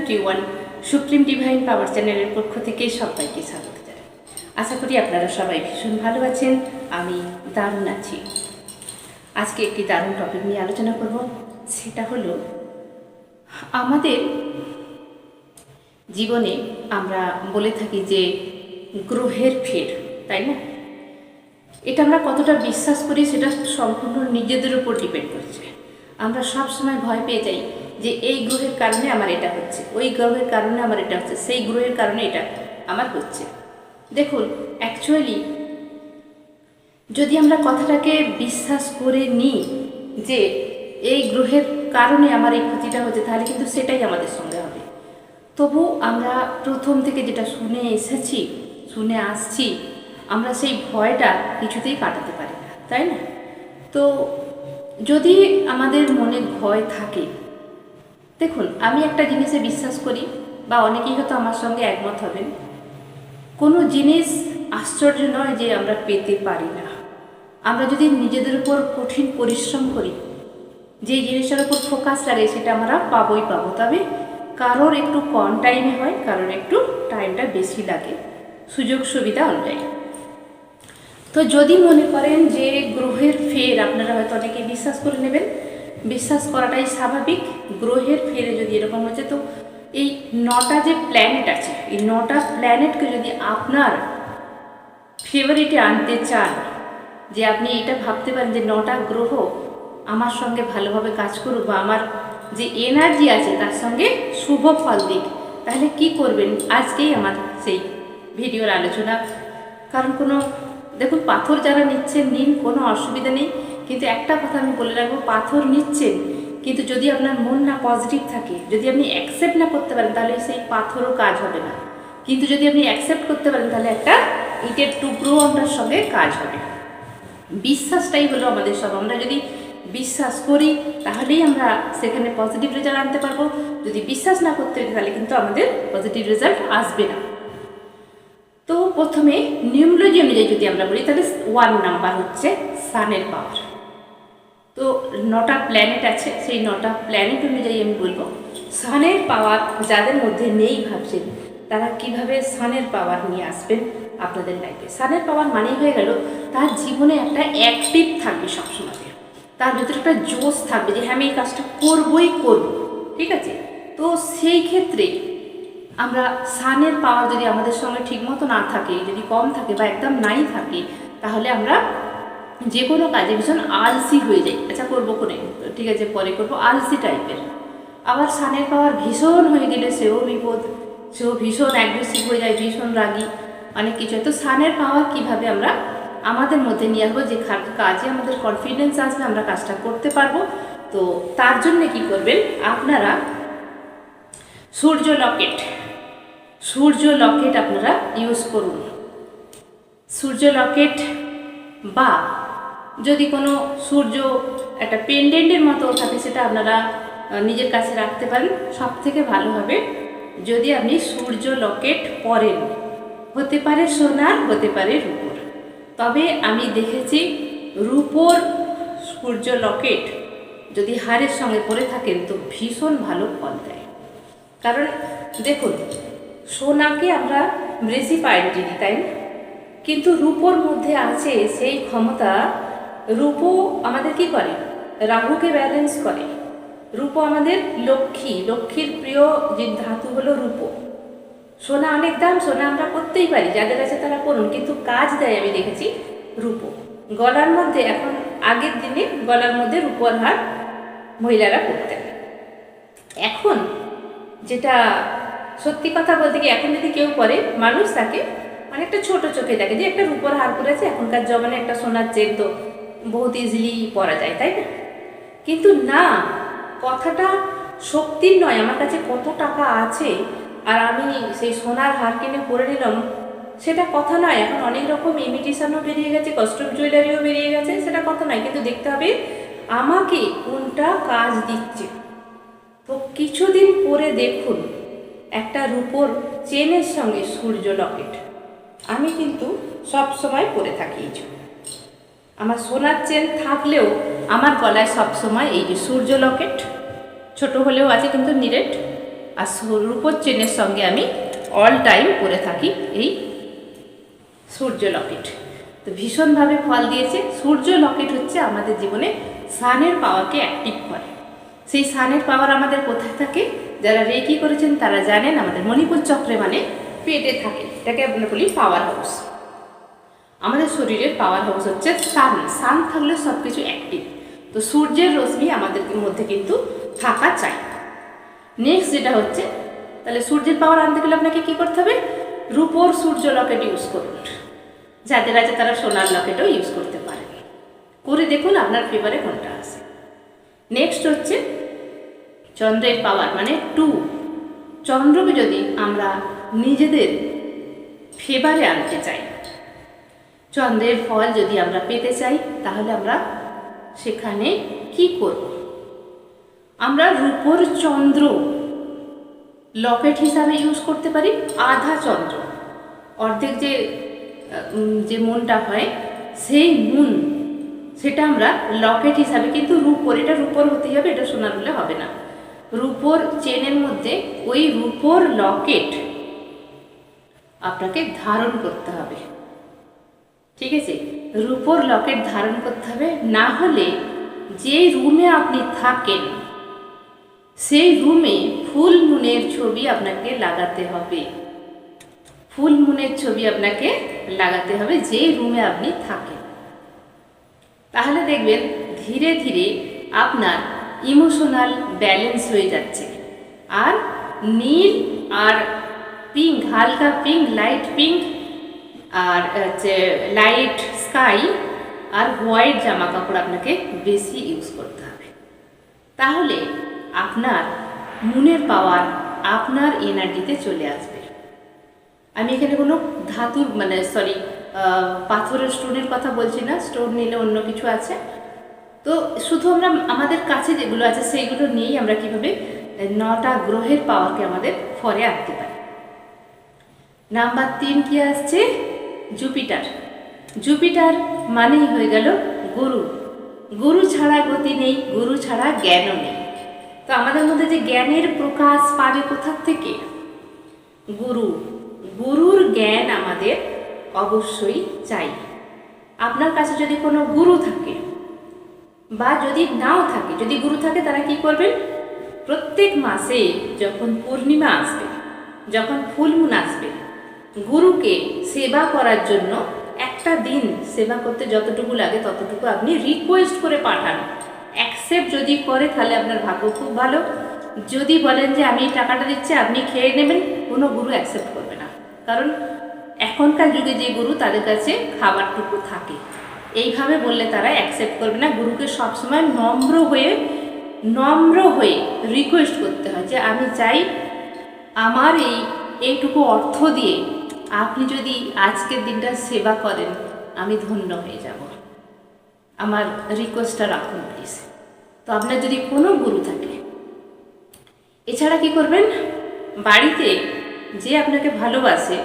Everyone, supreme divine পাওয়ার চ্যানেলের পক্ষ থেকে সবাইকে স্বাগত জানাই। আশা করি আপনারা সবাই ভীষণ ভালো আছেন। আমি দারুণ আছি। আজকে একটি দারুণ টপিক নিয়ে আলোচনা করব। সেটা হলো আমাদের জীবনে আমরা বলে থাকি যে গ্রহের ফের, তাই না? এটা আমরা কতটা বিশ্বাস করি সেটা সম্পূর্ণ নিজেদের উপর ডিপেন্ড করছে। আমরা সব সময় ভয় পেয়ে যাই যে এই গ্রহের কারণে আমার এটা হচ্ছে, ওই গ্রহের কারণে আমার এটা হচ্ছে, সেই গ্রহের কারণে এটা আমার হচ্ছে। দেখুন, অ্যাকচুয়ালি যদি আমরা কথাটাকে বিশ্বাস করে নিই যে এই গ্রহের কারণে আমার এই ক্ষতিটা হচ্ছে, তাহলে কিন্তু সেটাই আমাদের সঙ্গে হবে। তবু আমরা প্রথম থেকে যেটা শুনে এসেছি, শুনে আসছি, আমরা সেই ভয়টা কিছুতেই কাটাতে পারি না, তাই না? তো যদি আমাদের মনে ভয় থাকে, দেখুন, আমি একটা জিনিসে বিশ্বাস করি, বা অনেকেই হয়তো আমার সঙ্গে একমত হবেন, কোনো জিনিস আশ্চর্য নয় যে আমরা পেতে পারি না। আমরা যদি নিজেদের উপর কঠিন পরিশ্রম করি, যে জিনিসটার উপর ফোকাস লাগে, সেটা আমরা পাবোই পাবো। তবে কারোর একটু কম টাইমে হয়, কারোর একটু টাইমটা বেশি লাগে, সুযোগ সুবিধা অনুযায়ী। তো যদি মনে করেন যে গ্রহের ফের, আপনারা হয়তো অনেকে বিশ্বাস করে নেবেন, বিশ্বাস করাটাই স্বাভাবিক। গ্রহের ফেরে যদি এরকম হচ্ছে, তো এই 9টা যে প্ল্যানেট আছে, এই 9টা প্ল্যানেটকে যদি আপনার ফেভারিটে আনতে চান, যে আপনি এটা ভাবতে পারেন যে 9টা গ্রহ আমার সঙ্গে ভালোভাবে কাজ করুক, বা আমার যে এনার্জি আছে তার সঙ্গে শুভ ফল দিক, তাহলে কি করবেন? আজকেই আমার সেই ভিডিওর আলোচনা। কারণ দেখুন, পাথর যারা নিচ্ছেন নিন, কোনো অসুবিধা নেই, কিন্তু একটা কথা আমি বলে রাখবো, পাথর নিচ্ছেন, কিন্তু যদি আপনার মন না পজিটিভ থাকে, যদি আপনি অ্যাকসেপ্ট না করতে পারেন, তাহলে সেই পাথরও কাজ হবে না। কিন্তু যদি আপনি অ্যাকসেপ্ট করতে পারেন, তাহলে একটা ইটের টুকরো আপনার সঙ্গে কাজ হবে। বিশ্বাসটাই হলো আমাদের সব। আমরা যদি বিশ্বাস করি, তাহলেই আমরা সেখানে পজিটিভ রেজাল্ট আনতে পারবো। যদি বিশ্বাস না করতে পারি, তাহলে কিন্তু আমাদের পজিটিভ রেজাল্ট আসবে না। তো প্রথমে নিউমোলজি অনুযায়ী যদি আমরা বলি, তাহলে 1 নাম্বার হচ্ছে সানের পাওয়ার। তো 9টা প্ল্যানেট আছে, সেই 9টা প্ল্যানেট অনুযায়ী আমি বলবো সানের পাওয়ার যাদের মধ্যে নেই ভাবছেন, তারা কিভাবে সানের পাওয়ার নিয়ে আসবেন আপনাদের লাইফে। সানের পাওয়ার মানেই হয়ে গেল তার জীবনে একটা অ্যাক্টিভ থাকবে সবসময়, তার ভিতরে একটা জোশ থাকবে যে হ্যাঁ, আমি এই কাজটা করবই করব, ঠিক আছে? তো সেই ক্ষেত্রে আমরা সানের পাওয়ার যদি আমাদের সঙ্গে ঠিকমতো না থাকে, যদি কম থাকে বা একদম নাই থাকে, তাহলে আমরা যে কোনো কাজে ভীষণ আলসি হয়ে যাই। আচ্ছা, করবো কোনে, ঠিক আছে পরে করবো, আলসি টাইপের। আবার সানের পাওয়ার ভীষণ হয়ে গেলে সেও বিপদ, সেও ভীষণ অ্যাগ্রেসিভ হয়ে যায়, ভীষণ রাগী, অনেক কিছু। তো সানের পাওয়ার কিভাবে আমরা আমাদের মধ্যে নিয়ে আসবো, যে কাজে আমাদের কনফিডেন্স আসবে, আমরা কাজটা করতে পারবো। তো তার জন্য কি করবেন আপনারা, সূর্য লকেট আপনারা ইউজ করুন। সূর্য লকেট, বা যদি কোনো সূর্য একটা পেন্ডেন্টের মতো থাকে, সেটা আপনারা নিজের কাছে রাখতে পারেন। সব থেকে ভালো হবে যদি আপনি সূর্য লকেট পরেন, হতে পারে সোনার, হতে পারে রূপোর। তবে আমি দেখেছি রূপোর সূর্য লকেট যদি হারের সঙ্গে পরে থাকেন, তো ভীষণ ভালো ফল দেয়। কারণ দেখুন, সোনাকে আমরা বেশি প্রায়োরিটি দিই, তাই না? কিন্তু রূপোর মধ্যে আছে সেই ক্ষমতা। রূপো আমাদের কি করে? রাহুকে ব্যালেন্স করে। রূপো আমাদের লক্ষ্মীর প্রিয় যে ধাতু হলো রূপো। সোনা অনেক দাম, সোনা আমরা করতেই পারি, যাদের আছে তারা করুন, কিন্তু কাজ দেয় আমি দেখেছি রূপো। গলার মধ্যে, এখন আগের দিনে গলার মধ্যে রূপোর হার মহিলারা পরতেন। এখন যেটা সত্যি কথা বলতে কি, এখন যদি কেউ পরে, মানুষ তাকে অনেকটা ছোট চোখে দেখে, যে একটা রূপোর হার পরেছে, এখনকার জমানে একটা সোনার চেন তো বহুত ইজিলি পরা যায়, তাই না? কিন্তু না, কথাটা শক্তির নয়, আমার কাছে কত টাকা আছে আর আমি সেই সোনার হার কিনে পরে নিলাম, সেটা কথা নয়। এখন অনেক রকম ইমিটেশনও বেরিয়ে গেছে, কস্টিউম জুয়েলারিও বেরিয়ে গেছে, সেটা কথা নয়। কিন্তু দেখতে হবে আমাকে কোনটা কাজ দিচ্ছে। তো কিছুদিন পরে দেখুন, একটা রূপোর চেনের সঙ্গে সূর্য লকেট আমি কিন্তু সব সময় পরে থাকি। আমার সোনার চেন থাকলেও আমার গলায় সব সময় এই যে সূর্য লকেট, ছোট হলেও আছে কিন্তু নিরেট, আর রূপোর চেনের সঙ্গে আমি অল টাইম পরে থাকি এই সূর্য লকেট। তো ভীষণভাবে ফল দিয়েছে। সূর্য লকেট হচ্ছে আমাদের জীবনে সানের পাওয়ারকে অ্যাক্টিভ করে। সেই সানের পাওয়ার আমাদের কোথায় থাকে? যারা রেকি করেছেন তারা জানেন, আমাদের মণিপুর চক্রে মানে পেটে থাকে। এটাকে আমরা বলি পাওয়ার হাউস। আমাদের শরীরের পাওয়ার হাউস হচ্ছে সান। সান থাকলে সব কিছু অ্যাক্টিভ। তো সূর্যের রশ্মি আমাদের মধ্যে কিন্তু থাকা চাই। নেক্সট যেটা হচ্ছে, তাহলে সূর্যের পাওয়ার আনতে গেলে আপনাকে কী করতে হবে? রূপোর সূর্য লকেট ইউজ করুন। যাদের আছে তারা সোনার লকেটও ইউজ করতে পারেন। করে দেখুন আপনার ফেভারে কোনটা আছে। নেক্সট হচ্ছে চন্দ্রের পাওয়ার মানে 2। চন্দ্রকে যদি আমরা নিজেদের ফেভারে আনতে চাই, চন্দ্রের ফল যদি আমরা পেতে চাই, তাহলে আমরা সেখানে কি করব? আমরা রূপোর চন্দ্র লকেট হিসাবে ইউজ করতে পারি। আধা চন্দ্র, অর্ধেক যে মুনটা হয় সেই মুন, সেটা আমরা লকেট হিসাবে, কিন্তু রূপোর, এটা রূপোর হতেই হবে, এটা সোনার হলে হবে না। রূপোর চেনের মধ্যে ওই রূপোর লকেট আপনাকে ধারণ করতে হবে। ঠিক আছে, রূপোর লকেট ধারণ করতে হবে। না হলে যে রুমে আপনি থাকেন সেই রুমে ফুল মুনের ছবি আপনাকে লাগাতে হবে। ফুল মুনের ছবি আপনাকে লাগাতে হবে যে রুমে আপনি থাকেন। তাহলে দেখবেন ধীরে ধীরে আপনার ইমোশনাল ব্যালেন্স হয়ে যাচ্ছে। আর নীল আর পিঙ্ক, হালকা পিঙ্ক, লাইট পিঙ্ক, আর হচ্ছে লাইট স্কাই আর হোয়াইট জামা কাপড় আপনাকে বেশি ইউজ করতে হবে। তাহলে আপনার মুনের পাওয়ার আপনার এনার্জিতে চলে আসবে। আমি এখানে কোনো ধাতুর পাথরের স্টোনের কথা বলছি না, স্টোন নিলে অন্য কিছু আছে। তো শুধু আমরা আমাদের কাছে যেগুলো আছে সেইগুলো নিয়েই আমরা কীভাবে 9টা গ্রহের পাওয়ারকে আমাদের ফরে আনতে পারি। নাম্বার 3 কি আসছে? জুপিটার। জুপিটার মানেই হয়ে গেল গুরু। গুরু ছাড়া গতি নেই, গুরু ছাড়া জ্ঞানও নেই। তো আমাদের মধ্যে যে জ্ঞানের প্রকাশ পাবে কোথার থেকে? গুরু। গুরুর জ্ঞান আমাদের অবশ্যই চাই। আপনার কাছে যদি কোনো গুরু থাকে বা যদি নাও থাকে, যদি গুরু থাকে তারা কি করবেন? প্রত্যেক মাসে যখন পূর্ণিমা আসবে, যখন ফুলমুন আসবে, গুরুকে সেবা করার জন্য একটা দিন সেবা করতে যতটুকু লাগে ততটুকু আপনি রিকোয়েস্ট করে পাঠান। অ্যাকসেপ্ট যদি করে তাহলে আপনার ভাগ্য খুব ভালো। যদি বলেন যে আমি টাকাটা দিচ্ছি আপনি খেয়ে নেবেন, কোনো গুরু অ্যাকসেপ্ট করবে না। কারণ এখনকার যুগে যে গুরু, তাদের কাছে খাবারটুকু থাকে। এইভাবে বললে তারা অ্যাকসেপ্ট করবে না। গুরুকে সবসময় নম্র হয়ে রিকোয়েস্ট করতে হয় যে আমি চাই আমার এইটুকু অর্থ দিয়ে আপনি যদি আজকের দিনটা সেবা করেন আমি ধন্য হয়ে যাব, আমার রিকোয়েস্টটা রাখুন প্লিজ। তো আপনার যদি কোনো গুরু থাকে, এছাড়া কি করবেন? বাড়িতে যে আপনাকে ভালোবাসে,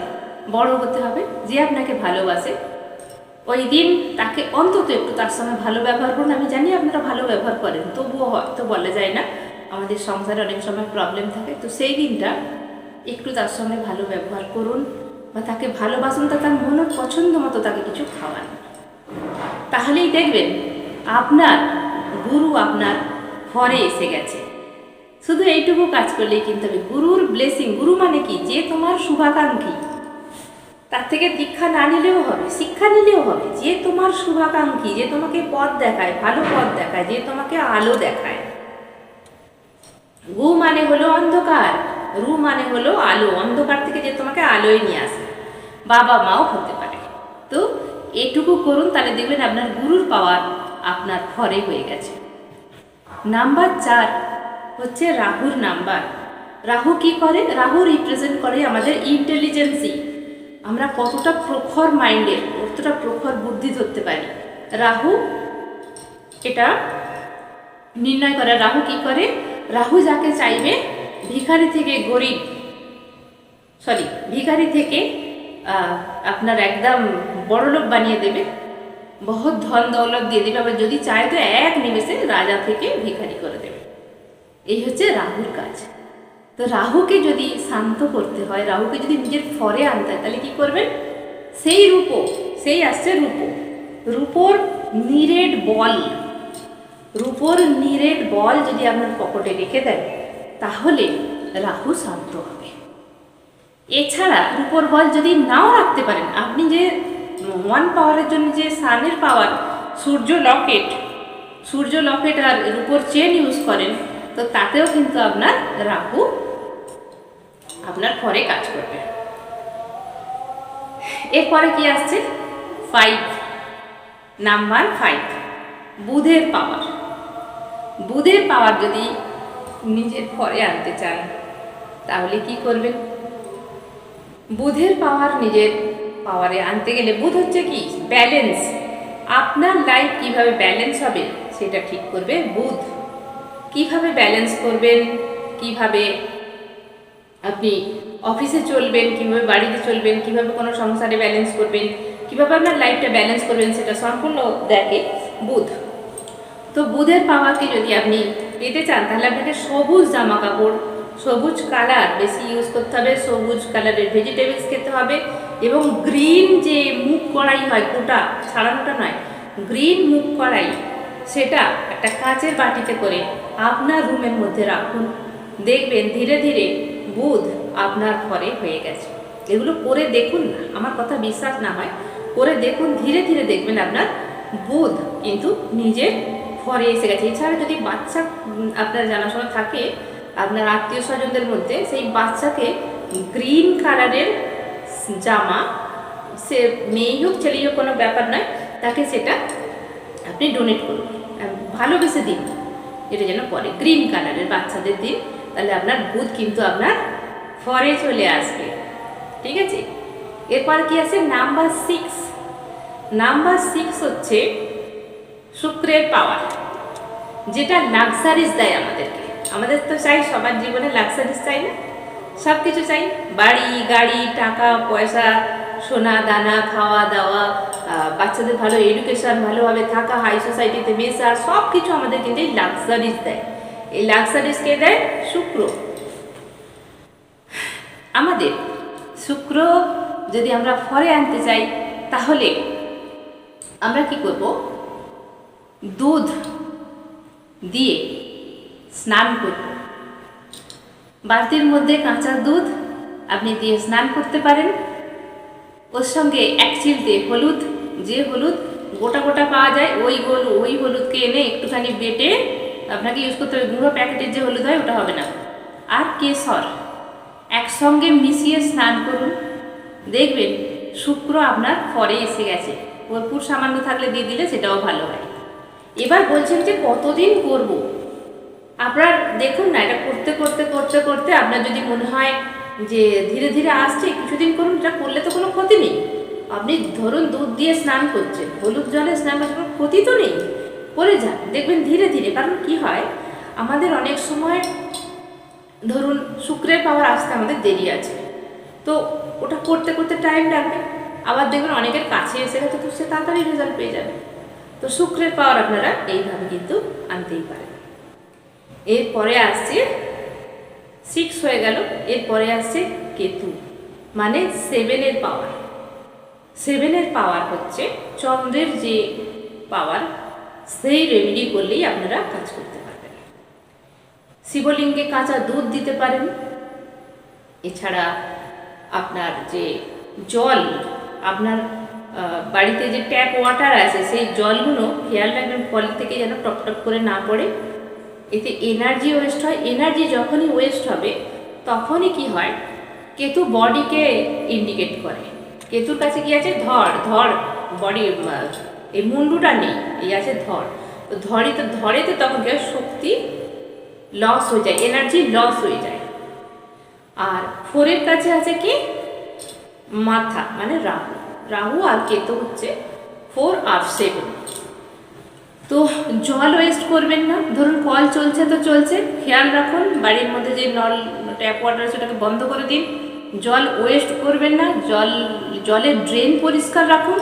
বড় হতে হবে, যে আপনাকে ভালোবাসে, ওই দিন তাকে অন্তত একটু তার সঙ্গে ভালো ব্যবহার করুন। আমি জানি আপনারা ভালো ব্যবহার করেন, তবুও হয়তো বলা যায় না, আমাদের সংসারে অনেক সময় প্রবলেম থাকে। তো সেই দিনটা একটু তার সঙ্গে ভালো ব্যবহার করুন বা তাকে ভালোবাসুন, তার মনের পছন্দ মতো তাকে কিছু খাওয়ান। তাহলেই দেখবেন আপনার গুরু আপনার ঘরে এসে গেছে। শুধু এইটুকু কাজ করলেই কিন্তু হবে। গুরুর ব্লেসিং, গুরু মানে কি? যে তোমার শুভাকাঙ্ক্ষী। তার থেকে দীক্ষা না নিলেও হবে, শিক্ষা নিলেও হবে। যে তোমার শুভাকাঙ্ক্ষী, যে তোমাকে পথ দেখায়, ভালো পথ দেখায়, যে তোমাকে আলো দেখায়। গু মানে হলো অন্ধকার, রু মানে হলো আলো। অন্ধকার থেকে যে তোমাকে আলোয় নিয়ে আসে, বাবা মাও হতে পারে। তো এটুকু করুন, তাহলে দেখবেন আপনার গুরুর পাওয়ার আপনার ঘরে হয়ে গেছে। নাম্বার 4 হচ্ছে রাহুর নাম্বার। রাহু কি করে? রাহু রিপ্রেজেন্ট করে আমাদের ইন্টেলিজেন্সি। আমরা কতটা প্রখর মাইন্ডের, কতটা প্রখর বুদ্ধি ধরতে পারি। রাহু এটা নির্ণয় করে। রাহু কি করে? রাহু যাকে চাইবে ভিখারি থেকে আপনার একদম বড়লোক বানিয়ে দেবে, বহুত ধন দৌলত দিয়ে দেবে। আবার যদি চায় তো এক নিমেষে রাজা থেকে ভিখারি করে দেবে। এই হচ্ছে রাহুর কাজ। তো তো রাহুকে যদি শান্ত করতে হয়, রাহুকে যদি নিজের ফরে আনতে হয়, তাহলে কি করবেন? সেই রূপো, সেই আসছে রূপো, রূপোর নিরেট বল, রূপোর নিরেট বল যদি আপনার পকেটে রেখে দেন, তাহলে রাহু শান্ত হবে। এছাড়া রূপোর বল যদি নাও রাখতে পারেন, আপনি যে ওয়ান পাওয়ারের জন্য যে সানের পাওয়ার, সূর্য লকেট আর রূপোর চেন ইউজ করেন, তো তাতেও কিন্তু আপনার রাহু আপনার ফরে কাজ করবে। এরপরে কি আসছে? 5, নাম্বার 5, বুধের পাওয়ার। বুধের পাওয়ার যদি নিজের ফরে আনতে চান, তাহলে কি করবেন? বুধের পাওয়ার নিজের পাওয়ারে আনতে গেলে, বুধ হচ্ছে কি? ব্যালেন্স। আপনার লাইফ কিভাবে ব্যালেন্স হবে সেটা ঠিক করবে বুধ। কিভাবে ব্যালেন্স করবেন, কিভাবে আপনি অফিসে চলবেন, কিভাবে বাড়িতে চলবেন, কিভাবে কোনো সংসারে ব্যালেন্স করবেন, কিভাবে আপনার লাইফটা ব্যালেন্স করবেন, সেটা সম্পূর্ণ দেখে বুধ। তো বুধের পাওয়ারকে যদি আপনি পেতে চান, তাহলে আপনাকে সবুজ জামা কাপড়, সবুজ কালার বেশি ইউজ করতে হবে, সবুজ কালারের ভেজিটেবলস খেতে হবে, এবং গ্রিন যে মুগ কড়াই হয়, গোটা ছাড়ানোটা নয়, গ্রিন মুগ কড়াই, সেটা একটা কাচের বাটিতে করে আপনার রুমের মধ্যে রাখুন। দেখবেন ধীরে ধীরে বুধ আপনার ঘরে হয়ে গেছে। এগুলো করে দেখুন না, আমার কথা বিশ্বাস না হয় করে দেখুন, ধীরে ধীরে দেখবেন আপনার বুধ কিন্তু নিজের ঘরে এসে গেছে। এছাড়া যদি বাচ্চা আপনার জানাশোনা থাকে আপনার আত্মীয় স্বজনদের মধ্যে, সেই বাচ্চাকে গ্রিন কালারের জামা, সে মেয়ে হোক ছেলে হোক কোনো ব্যাপার নয়, তাকে সেটা আপনি ডোনেট করুন, ভালোবেসে দিন, এটা যেন পরে গ্রিন কালারের বাচ্চাদের দিন, তাহলে আপনার বুধ কিন্তু আপনার ঘরে চলে আসবে। ঠিক আছে? এরপর কি আছে? নাম্বার 6। নাম্বার 6 হচ্ছে শুক্রের পাওয়ার, যেটা লাক্সারিস দেয় আমাদেরকে। আমাদের তো চাই, সবার জীবনে লাক্সারিস চাই না? সব কিছু চাই, বাড়ি গাড়ি, টাকা পয়সা, সোনা দানা, খাওয়া দাওয়া, বাচ্চাদের ভালো এডুকেশন, ভালোভাবে থাকা, হাই সোসাইটিতে মেশা, সব কিছু আমাদের কিন্তু এই লাক্সারিস দেয়। এই লাক্সারিস কে দেয়? শুক্র। আমাদের শুক্র যদি আমরা ফরে আনতে চাই, তাহলে আমরা কি করব? দুধ দিয়ে স্নান করব। বালতির মধ্যে কাঁচা দুধ আপনি দিয়ে স্নান করতে পারেন। ওর সঙ্গে 1 চিমটে হলুদ, যে হলুদ গোটা গোটা পাওয়া যায়, ওই হলুদকে এনে একটুখানি বেটে আপনাকে ইউজ করতে হবে। গুঁড়ো প্যাকেটের যে হলুদ হয় ওটা হবে না। আর কেশর একসঙ্গে মিশিয়ে স্নান করুন, দেখবেন শুক্র আপনার ফরে এসে গেছে। কর্পূর সামান্য থাকলে দিয়ে দিলে সেটাও ভালো হয়। এবার বলছেন যে কতদিন করব? আপনার দেখুন না, এটা করতে করতে করতে করতে আপনার যদি মনে হয় যে ধীরে ধীরে আসছে, কিছুদিন করুন, এটা করলে তো কোনো ক্ষতি নেই। আপনি ধরুন দুধ দিয়ে স্নান করছেন, হলুদ জলে স্নান করছেন, কোনো ক্ষতি তো নেই, করে যান, দেখবেন ধীরে ধীরে। কারণ কি হয়, আমাদের অনেক সময় ধরুন শুক্রের পাওয়ার আসতে আমাদের দেরি আছে, তো ওটা করতে করতে টাইম লাগবে। আবার দেখবেন অনেকের কাছে এসে গেছে, তো সে তাড়াতাড়ি রেজাল্ট পেয়ে যাবে। তো শুক্রের পাওয়ার আপনারা এইভাবে কিন্তু আনতেই পারেন। এরপরে আসছে 6 হয়ে গেল, এরপরে আসছে কেতু, মানে 7-এর পাওয়ার। 7-এর পাওয়ার হচ্ছে চন্দ্রের যে পাওয়ার, সেই রেমেডি করলেই আপনারা কাজ করতে পারবেন। শিবলিঙ্গে কাঁচা দুধ দিতে পারেন। এছাড়া আপনার যে জল, আপনার বাড়িতে যে ট্যাপ ওয়াটার আছে, সেই জলগুলো খেয়াল রাখবেন কল থেকে যেন টপ টপ করে না পড়ে, এতে এনার্জি ওয়েস্ট হয়। এনার্জি যখনই ওয়েস্ট হবে তখনই কি হয়, কেতু বডিকে ইন্ডিকেট করে। কেতুর কাছে কি আছে? ধড় বডি, এই মুন্ডুটা নেই, এই আছে ধড়। তো ধরেতে তখন কি হয়, শক্তি লস হয়ে যায়, এনার্জি লস হয়ে যায়। আর 4-এর কাছে আছে কি? মাথা, মানে রাহু আর কেতু হচ্ছে 4 আর 7। তো জল ওয়েস্ট করবেন না। ধরুন কল চলছে তো চলছে, খেয়াল রাখুন বাড়ির মধ্যে যে নল ট্যাপ ওয়াটার আছে ওটাকে বন্ধ করে দিন। জল ওয়েস্ট করবেন না, জলের ড্রেন পরিষ্কার রাখুন,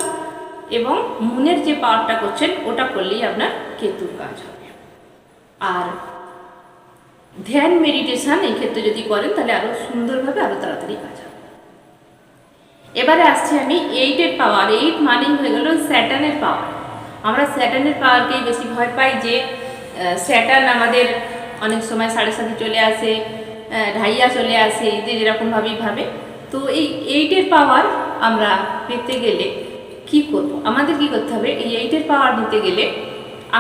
এবং মুনের যে পাওয়ারটা করছেন ওটা করলেই আপনার কেতুর কাজ হবে। আর ধ্যান মেডিটেশন এই ক্ষেত্রে যদি করেন তাহলে আরও সুন্দরভাবে আরও তাড়াতাড়ি কাজ হবে। এবারে আসছি আমি 8-এর পাওয়ার। 8 মানেই হয়ে গেল স্যাটার্নের পাওয়ার। আমরা স্যাটার্নের পাওয়ারকেই বেশি ভয় পাই, যে স্যাটার্ন আমাদের অনেক সময় 7:30 চলে আসে, ঢাইয়া চলে আসে, এদের এরকমভাবেই ভাবে। তো এই 8-এর পাওয়ার আমরা পেতে গেলে কি করব? আমাদের কি করতে হবে? এই 8-এর পাওয়ার নিতে গেলে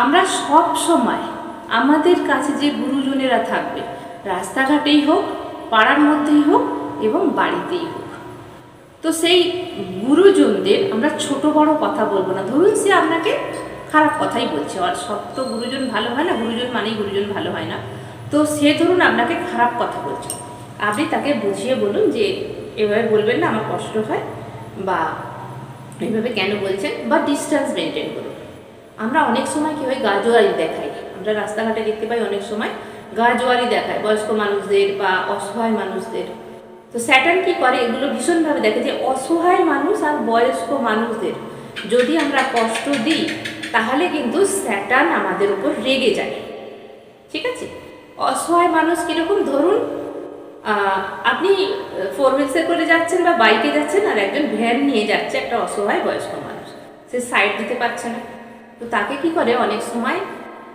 আমরা সব সময় আমাদের কাছে যে গুরুজনেরা থাকবে, রাস্তাঘাটেই হোক, পাড়ার মধ্যেই হোক এবং বাড়িতেই হোক, তো সেই গুরুজনদের আমরা ছোট বড় কথা বলবো না। ধরুন সে আপনাকে খারাপ কথাই বলছে, আর সব তো গুরুজন ভালো হয় না, গুরুজন মানেই গুরুজন ভালো হয় না। তো সে ধরুন আপনাকে খারাপ কথা বলছে, আপনি তাকে বুঝিয়ে বলুন যে এভাবে বলবেন না, আমার কষ্ট হয়, বা এইভাবে কেন বলছেন, বা ডিস্টেন্স মেনটেন করুন। আমরা অনেক সময় কী হয়, গাজোয়ারি দেখাই। আমরা রাস্তাঘাটে দেখতে পাই অনেক সময় গাজোয়ারি দেখায় বয়স্ক মানুষদের বা অসহায় মানুষদের। তো স্যাটার্ন কী করে, এগুলো ভীষণভাবে দেখে যে অসহায় মানুষ আর বয়স্ক মানুষদের যদি আমরা কষ্ট দিই তাহলে কিন্তু স্যাটার্ন আমাদের উপর রেগে যায়। ঠিক আছে? অসহায় মানুষ কীরকম, ধরুন আপনি 4 হুইলসে করে যাচ্ছেন বা বাইকে যাচ্ছেন, আর একজন ভ্যান নিয়ে যাচ্ছে একটা অসহায় বয়স্ক মানুষ, সে সাইড দিতে পারছে না। তো তাকে কি করে, অনেক সময়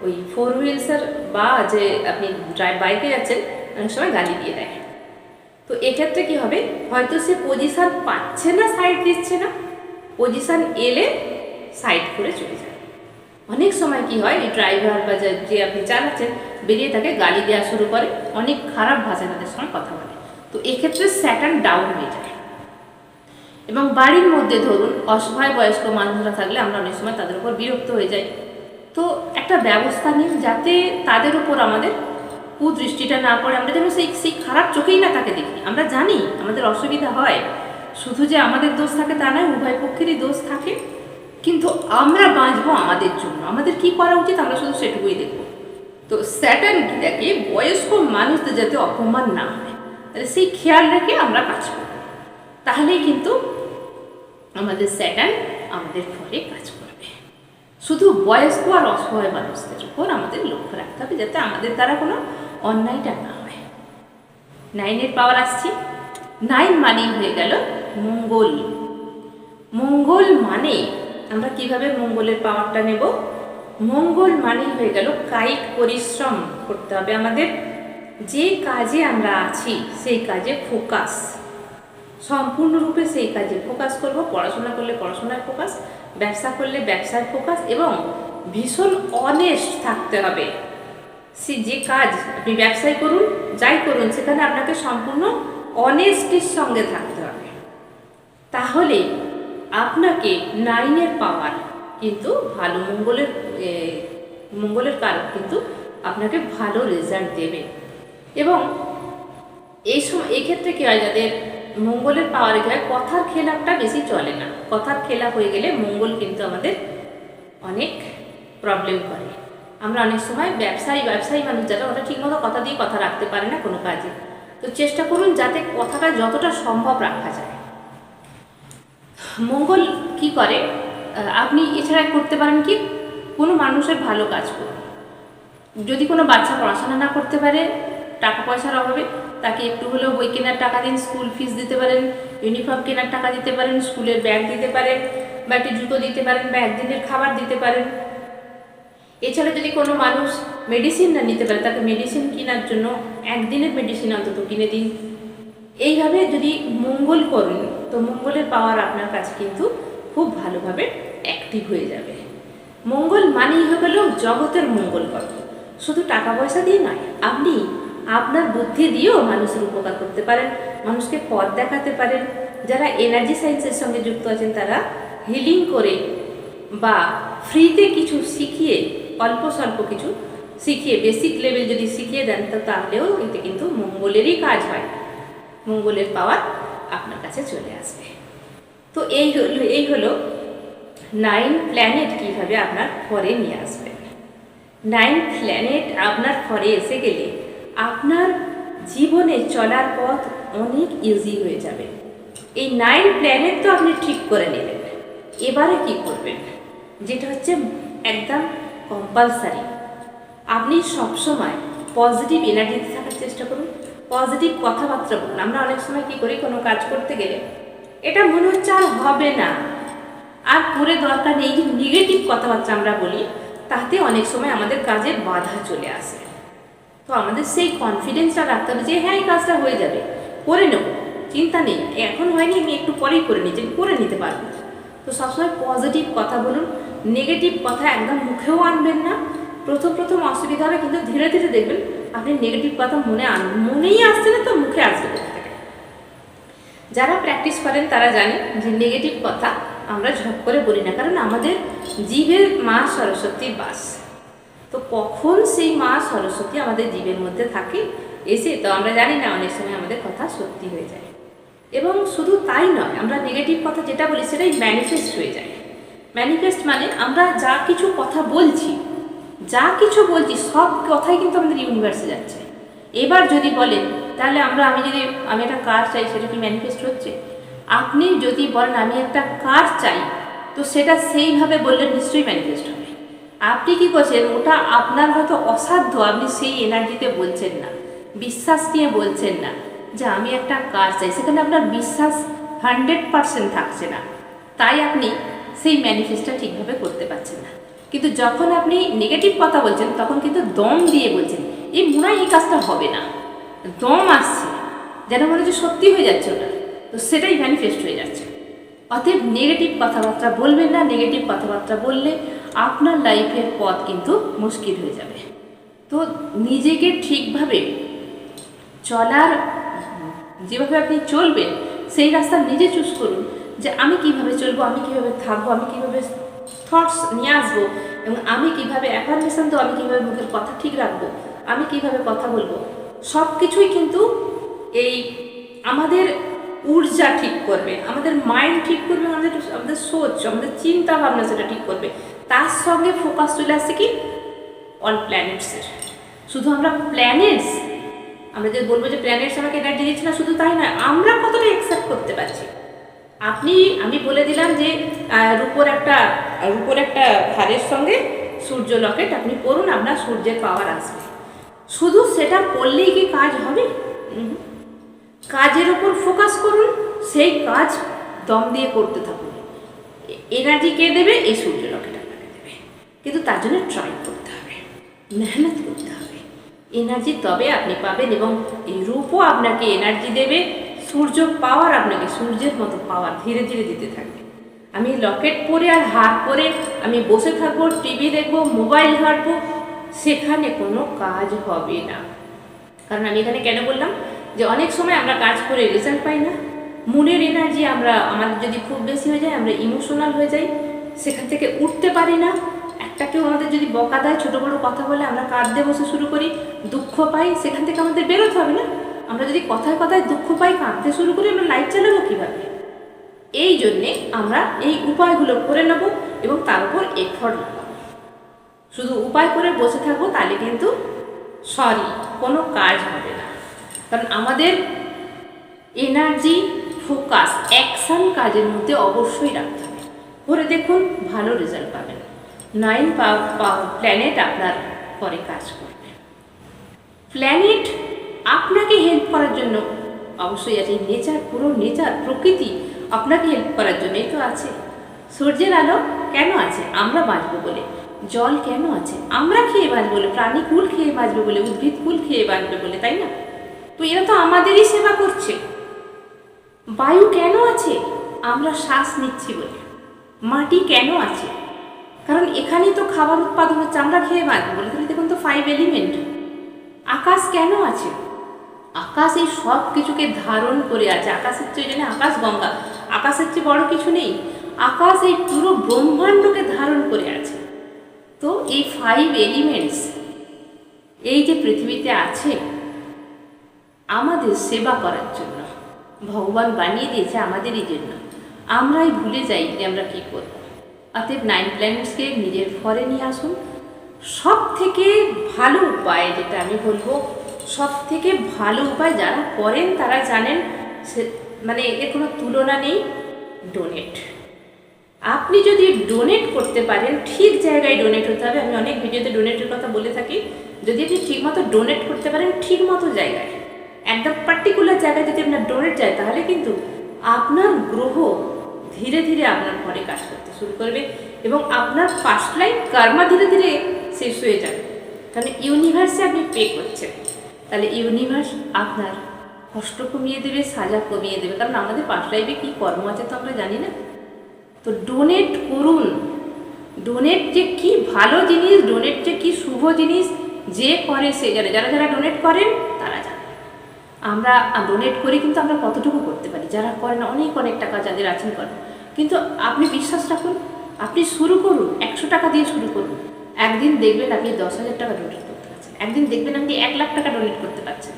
ওই 4 হুইলসের বা যে আপনি বাইকে যাচ্ছেন অনেক সময় গালি দিয়ে দেয়। তো এক্ষেত্রে কি হবে, হয়তো সে পজিশান পাচ্ছে না, সাইড দিচ্ছে না, পজিশান এলে সাইড করে চলে যায়। অনেক সময় কি হয়, এই ড্রাইভার বা যে আপনি চালাচ্ছেন বেরিয়ে তাকে গালি দেওয়া শুরু করে, অনেক খারাপ ভাষায় তাদের সঙ্গে কথা বলে। তো এক্ষেত্রে স্যাটার্ন ডাউন হয়ে যায়। এবং বাড়ির মধ্যে ধরুন অসহায় বয়স্ক মানুষরা থাকলে আমরা অনেক সময় তাদের উপর বিরক্ত হয়ে যাই। তো একটা ব্যবস্থা নিন যাতে তাদের উপর আমাদের কুদৃষ্টিটা না পড়ে, আমরা যেন সেই খারাপ চোখেই না তাকে দেখি। আমরা জানি আমাদের অসুবিধা হয়, শুধু যে আমাদের দোষ থাকে তা নয়, উভয় পক্ষেরই দোষ থাকে, কিন্তু আমরা বাঁচবো আমাদের জন্য, আমাদের কি করা উচিত আমরা শুধু সেটুকুই দেখব। তো স্যাটার্ন কি দেখে, বয়স্ক মানুষদের যাতে অপমান না হয়, তাহলে সেই খেয়াল রেখে আমরা কাজ করব, তাহলেই কিন্তু আমাদের স্যাটার্ন আমাদের ফলে কাজ করবে। শুধু বয়স্ক আর অসহায় মানুষদের উপর আমাদের লক্ষ্য রাখতে হবে যাতে আমাদের দ্বারা কোনো অন্যায়টা না হয়। 9-এর পাওয়ার আসছি। 9 মানেই হয়ে গেল মঙ্গল। মঙ্গল মানে আমরা কিভাবে মঙ্গলের পাওয়ারটা নেব? মঙ্গল মানেই হয়ে গেল কায়িক পরিশ্রম করতে হবে আমাদের। যে কাজে আমরা আছি সেই কাজে ফোকাস, সম্পূর্ণরূপে সেই কাজে ফোকাস করব। পড়াশোনা করলে পড়াশোনার ফোকাস, ব্যবসা করলে ব্যবসার ফোকাস, এবং ভীষণ অনেস্ট থাকতে হবে। সে যে কাজ আপনি ব্যবসায় করুন, যাই করুন, সেখানে আপনাকে সম্পূর্ণ অনেস্টির সঙ্গে থাকতে হবে। তাহলে আপনাকে 9-এর পাওয়ার কিন্তু ভালো, মঙ্গলের কারক কিন্তু আপনাকে ভালো রেজাল্ট দেবে। এবং এই সময় এক্ষেত্রে কী হয়, যাদের মঙ্গলের পাওয়ারে কী হয়, কথার খেলাপটা বেশি চলে না। কথার খেলা হয়ে গেলে মঙ্গল কিন্তু আমাদের অনেক প্রবলেম করে। আমরা অনেক সময় ব্যবসায়ী মানুষ যারা, ওরা ঠিকমতো কথা দিয়ে কথা রাখতে পারে না কোনো কাজে। তো চেষ্টা করুন যাতে কথাটা যতটা সম্ভব রাখা যায়। মঙ্গল কি করে, আপনি এছাড়া করতে পারেন কি, কোনো মানুষের ভালো কাজ করুন। যদি কোনো বাচ্চা পড়াশোনা না করতে পারে, টাকা পয়সার অভাবে, তাকে একটু হলেও বই কেনার টাকা দিন, স্কুল ফিস দিতে পারেন, ইউনিফর্ম কেনার টাকা দিতে পারেন, স্কুলের ব্যাগ দিতে পারেন, বা একটি জুতো দিতে পারেন, বা একদিনের খাবার দিতে পারেন। এছাড়া যদি কোনো মানুষ মেডিসিন না নিতে পারে, তাকে মেডিসিন কেনার জন্য একদিনের মেডিসিন অন্তত কিনে দিন। এইভাবে যদি মঙ্গল করুন, তো মঙ্গলের পাওয়ার আপনার কাছে কিন্তু খুব ভালোভাবে অ্যাক্টিভ হয়ে যাবে। মঙ্গল মানেই হয়ে গেল জগতের মঙ্গল করা। শুধু টাকা পয়সা দিয়ে নয়, আপনি আপনার বুদ্ধি দিয়েও মানুষের উপকার করতে পারেন, মানুষকে পথ দেখাতে পারেন। যারা এনার্জি সায়েন্সের সঙ্গে যুক্ত আছেন তারা হিলিং করে বা ফ্রিতে কিছু শিখিয়ে, অল্প স্বল্প কিছু শিখিয়ে, বেসিক লেভেল যদি শিখিয়ে দেন, তো তাহলেও এতে কিন্তু মঙ্গলেরই কাজ হয়, মঙ্গলের পাওয়ার আপনার কাছে চলে আসবে। তো এই হলো 9 প্ল্যানেট কীভাবে আপনার ফরে নিয়ে আসবেন। 9 প্ল্যানেট আপনার ফরে এসে গেলে আপনার জীবনে চলার পথ অনেক ইজি হয়ে যাবে। এই 9 প্ল্যানেট তো আপনি ঠিক করে নিলেন, এবারে কি করবেন, যেটা হচ্ছে একদম কম্পালসারি, আপনি সবসময় পজিটিভ এনার্জিতে থাকার চেষ্টা করুন, পজিটিভ কথাবার্তা বলুন। আমরা অনেক সময় কী করি, কোনো কাজ করতে গেলে এটা মনে হচ্ছে আর হবে না, আর করে দরকার নেই, যে নেগেটিভ কথাবার্তা আমরা বলি, তাতে অনেক সময় আমাদের কাজে বাধা চলে আসে। তো আমাদের সেই কনফিডেন্সটা রাখতে হবে যে হ্যাঁ এই কাজটা হয়ে যাবে, করে নেব, চিন্তা নেই, এখন হয়নি, আমি একটু পরেই করে নিচ্ছি, করে নিতে পারবো। তো সবসময় পজিটিভ কথা বলুন, নেগেটিভ কথা একদম মুখেও আনবেন না। প্রথম অসুবিধা হবে, কিন্তু ধীরে ধীরে দেখবেন আপনি নেগেটিভ কথা মনেই আসছে না, তো মুখে আসবে কোথা থেকে। যারা প্র্যাকটিস করেন তারা জানেন যে নেগেটিভ কথা আমরা ঝপ করে বলি না, কারণ আমাদের জীবের মা সরস্বতীর বাস। তো কখন সেই মা সরস্বতী আমাদের জীবের মধ্যে থাকে এসে, তো আমরা জানি না, অনেক সময় আমাদের কথা সত্যি হয়ে যায়। এবং শুধু তাই নয়, আমরা নেগেটিভ কথা যেটা বলি সেটাই ম্যানিফেস্ট হয়ে যায়। ম্যানিফেস্ট মানে আমরা যা কিছু কথা বলছি সব কথাই কিন্তু আমাদের ইউনিভার্সে যাচ্ছে। এবার যদি বলেন তাহলে আমি একটা কার চাই, সেটা কি ম্যানিফেস্ট হচ্ছে? আপনি যদি বলেন আমি একটা কার চাই, তো সেটা সেইভাবে বললে নিশ্চয়ই ম্যানিফেস্ট হবে। আপনি কি করছেন, ওটা আপনার হয়তো অসাধ্য, আপনি সেই এনার্জিতে বলছেন না, বিশ্বাস নিয়ে বলছেন না যে আমি একটা কার চাই, সেখানে আপনার বিশ্বাস 100% থাকছে না, তাই আপনি সেই ম্যানিফেস্টটা ঠিকভাবে করতে পারছেন না। কিন্তু যখন আপনি নেগেটিভ কথা বলছেন, তখন কিন্তু দম দিয়ে বলছেন, এই মনে হয় এই কাজটা হবে না, দম আসছে, যেন মনে হচ্ছে সত্যি হয়ে যাচ্ছে ওটা, তো সেটাই ম্যানিফেস্ট হয়ে যাচ্ছে। অতএব নেগেটিভ কথাবার্তা বলবেন না। নেগেটিভ কথাবার্তা বললে আপনার লাইফের পথ কিন্তু মুশকিল হয়ে যাবে। তো নিজেকে ঠিকভাবে চলার, যেভাবে আপনি চলবেন সেই রাস্তা নিজে চুজ করুন, যে আমি কিভাবে চলবো, আমি কিভাবে থাকবো, আমি কিভাবে থটস নিয়ে আসবো, এবং আমি কিভাবে অ্যাফার্মেশন, তো আমি কিভাবে মুখের কথা ঠিক রাখবো, আমি কিভাবে কথা বলবো, সব কিছুই কিন্তু এই আমাদের ঊর্জা ঠিক করবে, আমাদের মাইন্ড ঠিক করবে, আমাদের সোচ, আমাদের চিন্তা ভাবনা সেটা ঠিক করবে। তার সঙ্গে ফোকাস চলে আসছে কি অল প্ল্যানেটসের। শুধু আমরা প্ল্যানেটস, আমরা যে বলবো যে প্ল্যানেটস আমাকে এনার্জি দিচ্ছে না, শুধু তাই নয়, আমরা কতটা অ্যাকসেপ্ট করতে পারছি। আমি বলে দিলাম যে রূপোর একটা হারের সঙ্গে সূর্য লকেট আপনি পড়ুন, আপনার সূর্যের পাওয়ার আসবে। শুধু সেটা পড়লেই কি কাজ হবে? কাজের উপর ফোকাস করুন, সেই কাজ দম দিয়ে করতে থাকুন। এনার্জি কে দেবে? এই সূর্য লকেট আপনাকে দেবে, কিন্তু তার জন্য ট্রাই করতে হবে, মেহনত করতে হবে। এনার্জি তবে আপনি পাবেন, এবং এই রূপও আপনাকে এনার্জি দেবে। সূর্য পাওয়ার আপনাকে সূর্যের মতো পাওয়ার ধীরে ধীরে দিতে থাকবে। আমি লকেট পরে আর হার পরে আমি বসে থাকবো, টিভি দেখবো, মোবাইল ঘাঁটবো, সেখানে কোনো কাজ হবে না। কারণ আমি এখানে কেন বললাম যে অনেক সময় আমরা কাজ করে রেজাল্ট পাই না, মনের এনার্জি আমাদের যদি খুব বেশি হয়ে যায়, আমরা ইমোশনাল হয়ে যাই, সেখান থেকে উঠতে পারি না। একটা কেউ আমাদের যদি বকা দেয়, ছোটো বড়ো কথা বলে, আমরা কাঁদতে বসে শুরু করি, দুঃখ পাই, সেখান থেকে আমাদের বেরোতে হবে না। আমরা যদি কথায় কথায় দুঃখ পাই, কাঁদতে শুরু করি, আমরা লাইফ চালাবো কীভাবে? এই জন্যে আমরা এই উপায়গুলো করে নেব এবং তার উপর এফর্ট লাগাবো। শুধু উপায় করে বসে থাকবো তাহলে কিন্তু কোনো কাজ হবে না। কারণ আমাদের এনার্জি, ফোকাস, অ্যাকশান কাজের মধ্যে অবশ্যই রাখতে হবে। করে দেখুন, ভালো রেজাল্ট পাবেন। 9 প্ল্যানেট আপনার পরে কাজ করবে। প্ল্যানেট আপনাকে হেল্প করার জন্য অবশ্যই আছে। নেচার, পুরো নেচার, প্রকৃতি আপনাকে হেল্প করার জন্যই তো আছে। সূর্যের আলো কেন আছে? আমরা বাঁচবো বলে। জল কেন আছে? আমরা খেয়ে বাঁচবো বলে, প্রাণীকুল খেয়ে বাঁচবে বলে, উদ্ভিদকুল খেয়ে বাঁচবে বলে, তাই না? তো এরা তো আমাদেরই সেবা করছে। বায়ু কেন আছে? আমরা শ্বাস নিচ্ছি বলে। মাটি কেন আছে? কারণ এখানেই তো খাবার উৎপাদন হচ্ছে, আমরা খেয়ে বাঁচবো বলে। তাহলে দেখুন তো 5 এলিমেন্ট। আকাশ কেন আছে? আকাশ এই সব কিছুকে ধারণ করে আছে। আকাশের চেয়ে জন্য আকাশ গঙ্গা, আকাশের চেয়ে বড় কিছু নেই। আকাশ এই পুরো ব্রহ্মাণ্ডকে ধারণ করে আছে। তো এই 5 এলিমেন্টস এই যে পৃথিবীতে আছে আমাদের সেবা করার জন্য, ভগবান বানিয়ে দিয়েছে আমাদেরই জন্য। আমরাই ভুলে যাই যে আমরা কী করব। অতএব 9 প্ল্যানেটসকে নিজের ঘরে নিয়ে আসুন। সব থেকে ভালো উপায় যেটা আমি বলবো, সব থেকে ভালো উপায় যারা করেন তারা জানেন, এর কোনো তুলনা নেই, ডোনেট। আপনি যদি ডোনেট করতে পারেন, ঠিক জায়গায় ডোনেট হতে হবে। আমি অনেক ভিডিওতে ডোনেটের কথা বলে থাকি। যদি আপনি ঠিকমতো ডোনেট করতে পারেন, ঠিক মতো জায়গায়, একদম পার্টিকুলার জায়গায় যদি আপনার ডোনেট যায়, তাহলে কিন্তু আপনার গ্রহ ধীরে ধীরে আপনার ঘরে কাজ করতে শুরু করবে এবং আপনার ফার্স্ট লাইফ কর্মা ধীরে ধীরে শেষ হয়ে যাবে। কারণ ইউনিভার্সে আপনি পে করছেন, তাহলে ইউনিভার্স আপনার কষ্ট কমিয়ে দেবে, সাজা কমিয়ে দেবে। কারণ আমাদের ফার্স্ট লাইফে কী কর্ম আছে তো আমরা জানি না। তো ডোনেট করুন। ডোনেট যে কি ভালো জিনিস, ডোনেট যে কি শুভ জিনিস, যে করে সে জানে। যারা যারা ডোনেট করেন তারা জানে। আমরা ডোনেট করি, কিন্তু আমরা কতটুকু করতে পারি? যারা করেন অনেক অনেক টাকা যাদের আছেন করেন, কিন্তু আপনি বিশ্বাস রাখুন, আপনি শুরু করুন, 100 টাকা দিয়ে শুরু করুন। একদিন দেখবেন আপনি 10,000 টাকা ডোনেট করতে পারছেন, একদিন দেখবেন আপনি 1 লাখ টাকা ডোনেট করতে পারছেন।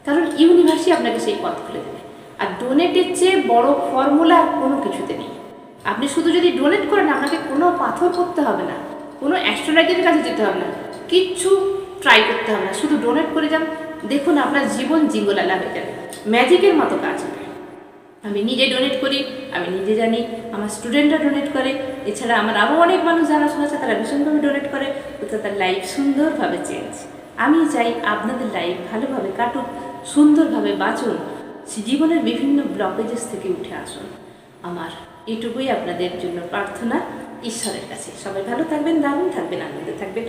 কারণ ইউনিভার্সই আপনাকে সেই পথ খুলে দেবে। আর ডোনেটের চেয়ে বড় ফর্মুলা কোনো কিছুতে নেই। আপনি শুধু যদি ডোনেট করেন, আপনাকে কোনো পাথর করতে হবে না, কোনো অ্যাস্ট্রোলজারের কাছে যেতে হবে না, কিচ্ছু ট্রাই করতে হবে না। শুধু ডোনেট করে যান, দেখুন আপনার জীবন জিঙ্গলালা হয়ে যাবে, ম্যাজিকের মতো কাজ হবে। আমি নিজে ডোনেট করি, আমি নিজে জানি, আমার স্টুডেন্টরা ডোনেট করে, এছাড়া আমার আরও অনেক মানুষ যারা শোনাচ্ছে তারা ভীষণভাবে ডোনেট করে, তো তার লাইফ সুন্দরভাবে চেঞ্জ। আমি চাই আপনাদের লাইফ ভালোভাবে কাটুক, সুন্দরভাবে বাঁচুন, জীবনের বিভিন্ন ব্লকেজেস থেকে উঠে আসুন। আমার এটুকুই আপনাদের জন্য প্রার্থনা ঈশ্বরের কাছে। সবাই ভালো থাকবেন, দারুণ থাকবেন, আনন্দে থাকবেন।